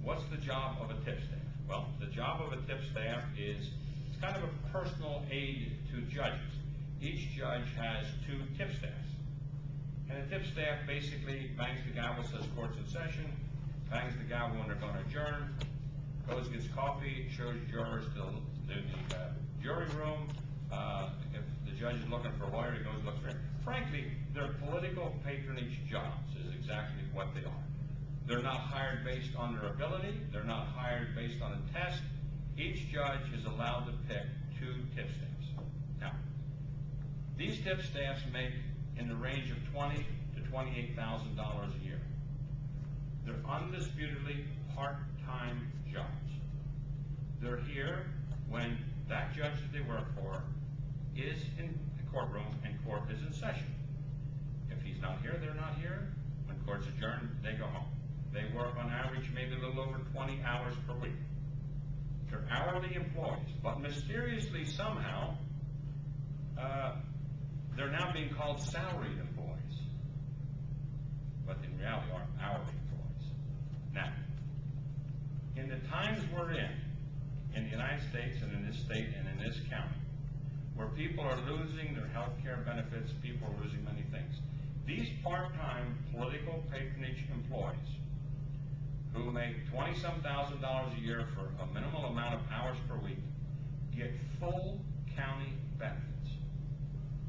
What's the job of a tipstaff? Well, the job of a tipstaff is it's kind of a personal aid to judges. Each judge has 2 tipstaffs. And a tipstaff basically bangs the gavel, says court's in session, bangs the gavel when they're going to adjourn, goes, gets coffee, shows jurors to the jury room. If the judge is looking for a lawyer, he goes and looks for him. Frankly, they're political patronage jobs is exactly what they are. They're not hired based on their ability. They're not hired based on a test. Each judge is allowed to pick 2 tipstaffs. Now, these tipstaffs make in the range of $20,000 to $28,000 a year. They're undisputedly part-time jobs. They're here when that judge that they work for is in the courtroom and court is in session. If he's not here, they're not here. When court's adjourned, they go home. They work on average maybe a little over 20 hours per week. They're hourly employees, but mysteriously somehow they're now being called salaried employees, but in reality are hourly employees. Now, in the times we're in the United States and in this state and in this county, where people are losing their health care benefits, people are losing many things, these part-time political patronage employees who make $20-some thousand a year for a minimal amount of hours per week get full county benefits.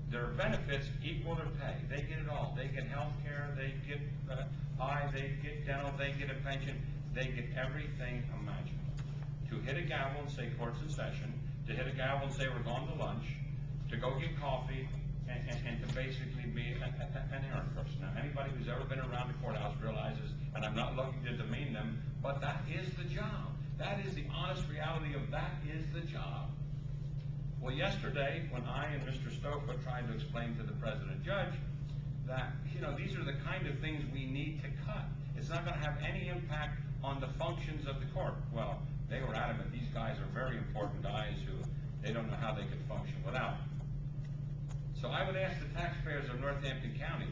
Their benefits equal their pay. They get it all. They get health care, they get they get dental, they get a pension, they get everything imaginable. To hit a gavel and say court's in session, to hit a gavel and say we're going to lunch, to go get coffee, and to basically be an errand person. Now, anybody who's ever been around the courthouse realizes, and I'm not looking to demean them, but that is the job. That is the honest reality of that is the job. Well, yesterday, when I and Mr. Stofa tried to explain to the president judge that, these are the kind of things we need to cut. It's not going to have any impact on the functions of the court. Well, they were adamant these guys are very important guys who they don't know how they could function without. So I would ask the taxpayers of Northampton County,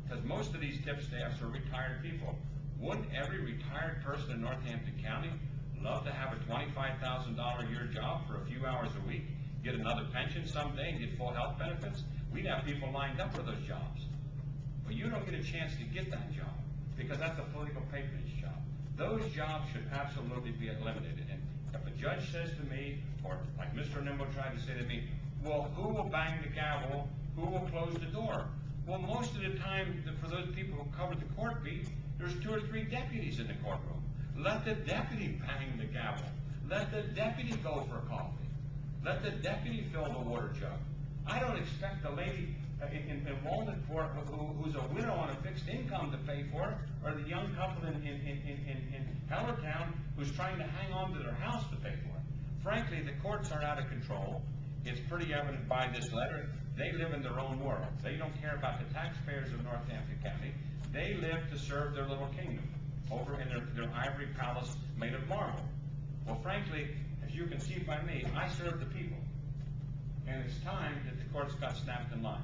because most of these tipstaffs are retired people, wouldn't every retired person in Northampton County love to have a $25,000 a year job for a few hours a week, get another pension someday, and get full health benefits? We'd have people lined up for those jobs. But you don't get a chance to get that job, because that's a political patronage job. Those jobs should absolutely be eliminated. And if a judge says to me, or like Mr. Nimble tried to say to me, well, who will bang the gavel? Who will close the door? Well, most of the time, for those people who cover the court beat, there's 2 or 3 deputies in the courtroom. Let the deputy bang the gavel. Let the deputy go for coffee. Let the deputy fill the water jug. I don't expect the lady in Walnutport who's a widow on a fixed income to pay for it, or the young couple in Hellertown who's trying to hang on to their house to pay for it. Frankly, the courts are out of control. It's pretty evident by this letter. They live in their own world. They don't care about the taxpayers of Northampton County. They live to serve their little kingdom over in their ivory palace made of marble. Well, frankly, as you can see by me, I serve the people. And it's time that the courts got snapped in line.